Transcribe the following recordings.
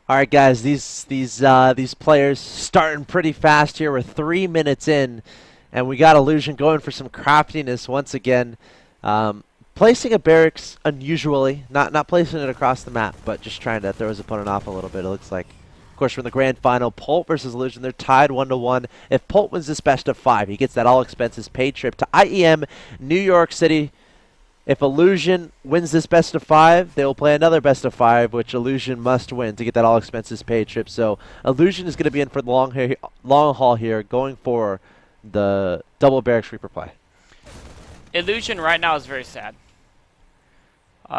All right, guys. These players starting pretty fast here. We're 3 minutes in, and we got Illusion going for some craftiness once again. Placing a barracks unusually, not placing it across the map, but just trying to throw his opponent off a little bit. It looks like. Of course, we're in the grand final. Polt versus Illusion. They're tied 1-1. If Polt wins this best of 5, he gets that all expenses paid trip to IEM, New York City. If Illusion wins this best of 5, they will play another best of 5, which Illusion must win to get that all expenses paid trip. So Illusion is going to be in for the long haul here, going for the double barracks Reaper play. Illusion right now is very sad.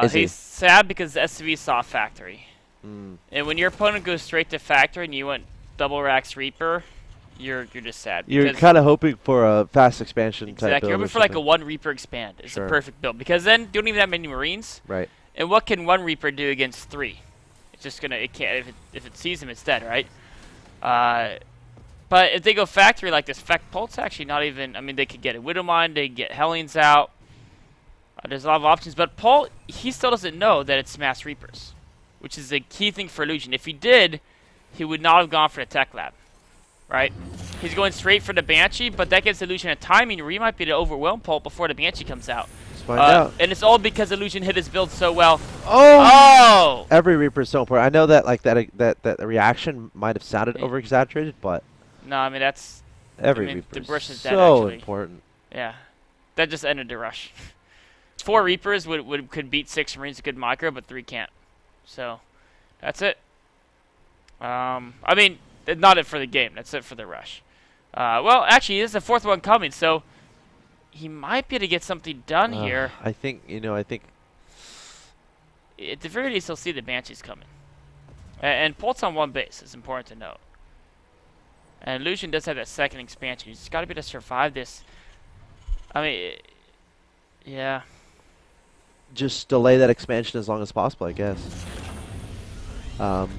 Is he? He's sad because SCV saw factory. And when your opponent goes straight to factory and you went double racks Reaper, you're just sad. You're kind of hoping for a fast expansion type build. Exactly. You're hoping for like a 1 Reaper expand. It's Sure. a perfect build because then you don't even have many Marines. Right. And what can 1 Reaper do against 3? It's just gonna. It can't. If it sees him, it's dead, right? But if they go factory like this, Polt's actually not even. I mean, they could get a Widowmine, they could get Hellions out. There's a lot of options, but Polt, he still doesn't know that it's Mass Reapers, which is a key thing for Illusion. If he did, he would not have gone for the Tech Lab, right? He's going straight for the Banshee, but that gives Illusion a timing where he might be able to overwhelm Polt before the Banshee comes out. Let's find out. And it's all because Illusion hit his build so well. Oh! Every Reaper is so important. I know that like that reaction might have sounded over exaggerated, but no, I mean that's every Reaper is is dead, so actually. important. Yeah, that just ended the rush. 4 Reapers could beat 6 Marines a good micro, but 3 can't. So that's it. I mean, not it for the game. That's it for the rush. Well, actually, there's a 4th one coming, so he might be able to get something done here. I think At the very least, he'll see the Banshees coming. And Polt's on 1 base. It's important to note. And Illusion does have that 2nd expansion. He's got to be able to survive this. I mean, yeah. just delay that expansion as long as possible, I guess. Oh,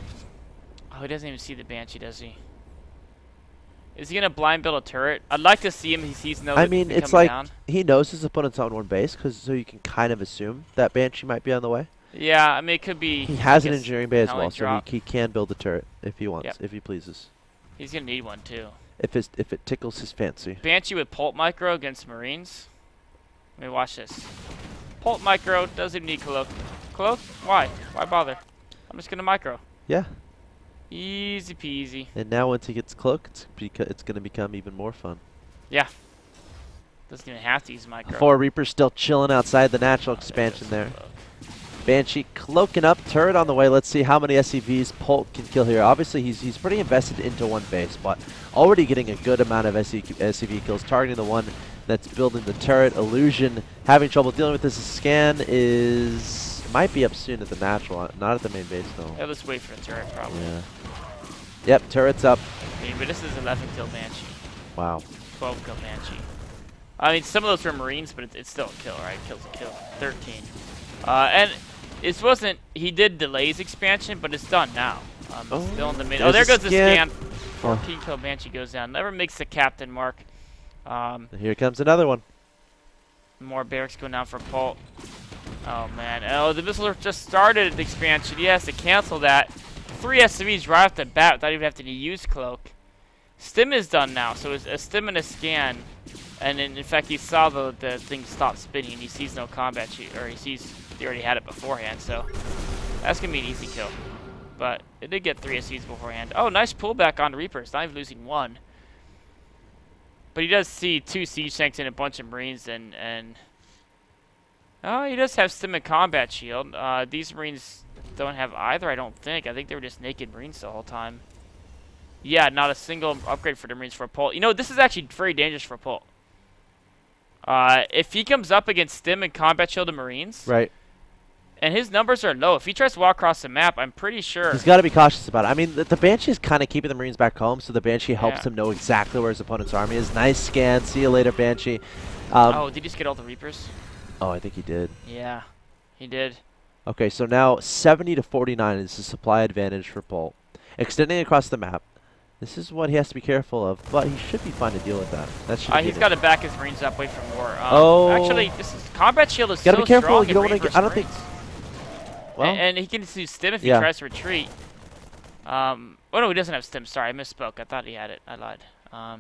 he doesn't even see the Banshee, does he? Is he gonna blind build a turret? I'd like to see him. He sees no. I mean, it's like down. he knows his opponent's on 1 base, so you can kind of assume that Banshee might be on the way. Yeah, I mean, it could be. He has an engineering bay as well, so drop. he can build a turret if he wants, if he pleases. He's gonna need one too. If it tickles his fancy. Banshee with Polt micro against Marines. Let me watch this. Polt micro doesn't need cloak. Cloak? Why? Why bother? I'm just gonna micro. Yeah. Easy peasy. And now once he gets cloak, it's gonna become even more fun. Yeah. Doesn't even have to use micro. 4 Reapers still chilling outside the natural expansion there. Banshee cloaking up, turret on the way. Let's see how many SCVs Polt can kill here. Obviously, he's pretty invested into 1 base, but already getting a good amount of SCV kills, targeting the one that's building the turret. Illusion having trouble dealing with this. Scan might be up soon at the natural, not at the main base though. Yeah, let's wait for the turret probably. Yeah. Yep, turret's up. I mean, but this is 11 kill Banshee. Wow. 12 kill Banshee. I mean, some of those were Marines, but it's still a kill, right? Kill's a kill. 13. And it wasn't. He did delay his expansion, but it's done now. Still in the mid. Oh, there goes the scan. 14 kill Banshee goes down. Never makes the captain mark. Here comes another one. More barracks going down for Polt. Oh man. Oh, the missiles just started the expansion. He has to cancel that. 3 SCVs right off the bat without even having to use cloak. Stim is done now, so it's a stim and a scan. And in fact, he saw the thing stop spinning. He sees no combat sheet, or he already had it beforehand. So that's gonna be an easy kill. But it did get 3 SCVs beforehand. Oh, nice pullback on Reapers. Not even losing 1. But he does see 2 siege tanks and a bunch of Marines, and oh, he does have stim and combat shield. These Marines don't have either, I don't think. I think they were just naked Marines the whole time. Yeah, not a single upgrade for the Marines for Polt. You know, this is actually very dangerous for Polt. If he comes up against stim and combat shield of Marines, right, and his numbers are low, if he tries to walk across the map, I'm pretty sure he's got to be cautious about it. I mean, the Banshee is kind of keeping the Marines back home, so the Banshee helps him know exactly where his opponent's army is. Nice scan. See you later, Banshee. Oh, did he just get all the Reapers? Oh, I think he did. Yeah, he did. Okay, so now 70 to 49 is the supply advantage for Polt. Extending across the map. This is what he has to be careful of, but he should be fine to deal with that. That should He's got to back his Marines up, wait for more. Actually, this is, combat shield is gotta so be careful. strong You don't want to. I don't Marines. think. Well, and he can use stim if he tries to retreat. Oh no, he doesn't have stim. Sorry, I misspoke. I thought he had it. I lied. My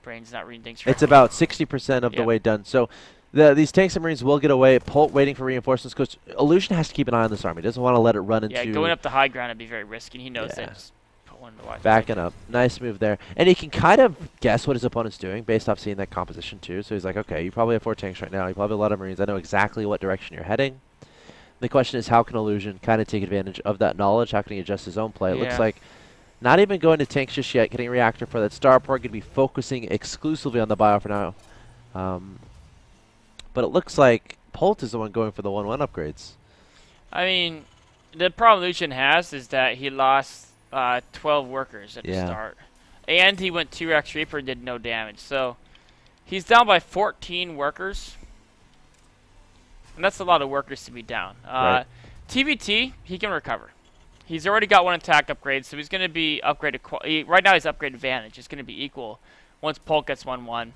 brain's not reading things right. It's about 60% of the Yep. way done. So these tanks and Marines will get away. Polt waiting for reinforcements because Illusion has to keep an eye on this army. Doesn't want to let it run into. Yeah, going up the high ground would be very risky. And he knows Yeah. that. Just put one in the wide. Backing up. Nice move there. And he can kind of guess what his opponent's doing based off seeing that composition too. So he's like, okay, you probably have 4 tanks right now. You probably have a lot of Marines. I know exactly what direction you're heading. The question is, how can Illusion kind of take advantage of that knowledge? How can he adjust his own play? It looks like not even going to tanks just yet, getting a reactor for that Starport, going to be focusing exclusively on the bio for now. But it looks like Polt is the one going for the 1-1 upgrades. I mean, the problem Illusion has is that he lost 12 workers at the start. And he went 2x Reaper and did no damage. So he's down by 14 workers. And that's a lot of workers to be down. Right. TVT, he can recover. He's already got 1 attack upgrade, so he's going to be upgraded. Right now, he's upgrade advantage. It's going to be equal once Polt gets 1-1.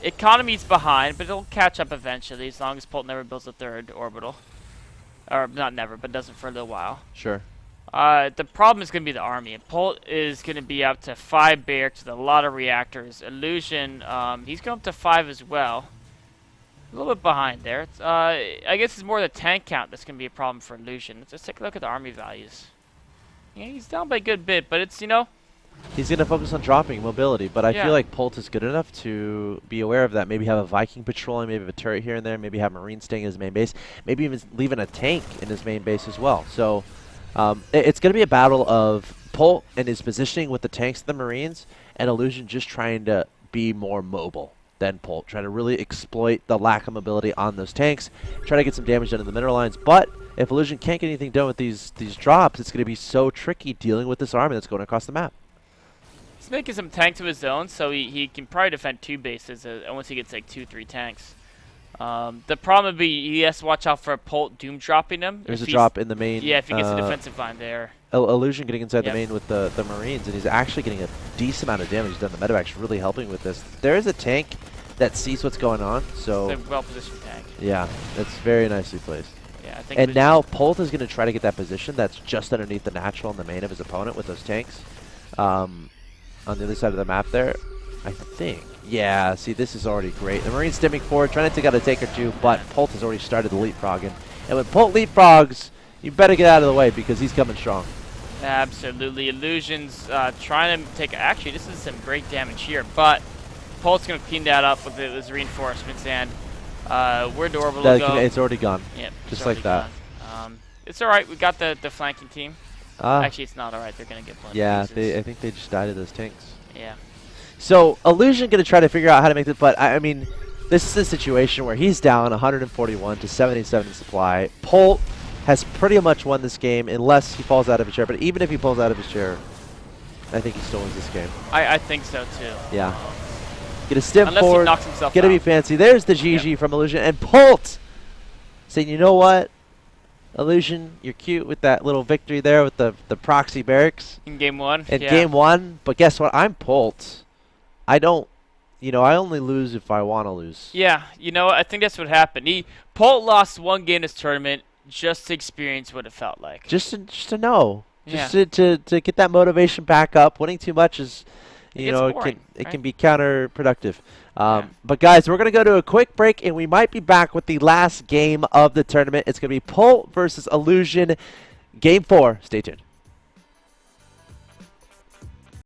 Economy's behind, but it'll catch up eventually as long as Polt never builds a 3rd orbital. Or not never, but doesn't for a little while. Sure. The problem is going to be the army. Polt is going to be up to 5 barracks with a lot of reactors. Illusion, he's going up to 5 as well. A little bit behind there. I guess it's more the tank count that's going to be a problem for Illusion. Let's take a look at the army values. Yeah, he's down by a good bit, but it's, He's going to focus on dropping mobility, but I feel like Polt is good enough to be aware of that. Maybe have a Viking patrolling, maybe have a turret here and there, maybe have Marines staying in his main base, maybe even leaving a tank in his main base as well. So it's going to be a battle of Polt and his positioning with the tanks and the Marines, and Illusion just trying to be more mobile than Polt, trying to really exploit the lack of mobility on those tanks, try to get some damage done in the mineral lines. But if Illusion can't get anything done with these drops, it's going to be so tricky dealing with this army that's going across the map. He's making some tanks of his own, so he can probably defend 2 bases once he gets like 2-3 tanks. The problem would be he has to watch out for Polt doom dropping him. There's a drop in the main. Yeah, if he gets a defensive line there. Illusion getting inside the main with the Marines, and he's actually getting a decent amount of damage done. The medevac's really helping with this. There is a tank that sees what's going on, so it's a well-positioned tank. Yeah, it's very nicely placed. Yeah, I think. And now Polt is going to try to get that position that's just underneath the natural and the main of his opponent with those tanks. On the other side of the map there, I think. Yeah, see, this is already great. The Marines stimming forward, trying to take out a tank or 2, but Polt has already started the leapfrogging. And when Polt leapfrogs, you better get out of the way because he's coming strong. Absolutely. Illusion's trying to take... Actually, this is some great damage here, but Polt's going to clean that up with his reinforcements, and where'd the orbital go? It's already gone. Yep, just like that. It's all right. We got the flanking team. Actually, it's not all right. They're going to get blown. Yeah, I think they just died of those tanks. Yeah. So Illusion going to try to figure out how to make this, but I mean, this is a situation where he's down 141 to 77 in supply. Polt has pretty much won this game unless he falls out of his chair, but even if he pulls out of his chair, I think he still wins this game. I think so too. Yeah. Get a stim Unless forward. he knocks himself Get to out. be fancy. There's the GG from Illusion, and Polt saying, you know what, Illusion, you're cute with that little victory there with the proxy barracks. In game 1. In game 1, but guess what? I'm Polt. I don't, I only lose if I want to lose. Yeah, I think that's what happened. Polt lost 1 game this tournament just to experience what it felt like. Just to know. Yeah. Just to get that motivation back up. Winning too much is, It can be counterproductive. But guys, we're going to go to a quick break, and we might be back with the last game of the tournament. It's going to be Polt versus Illusion, Game 4. Stay tuned.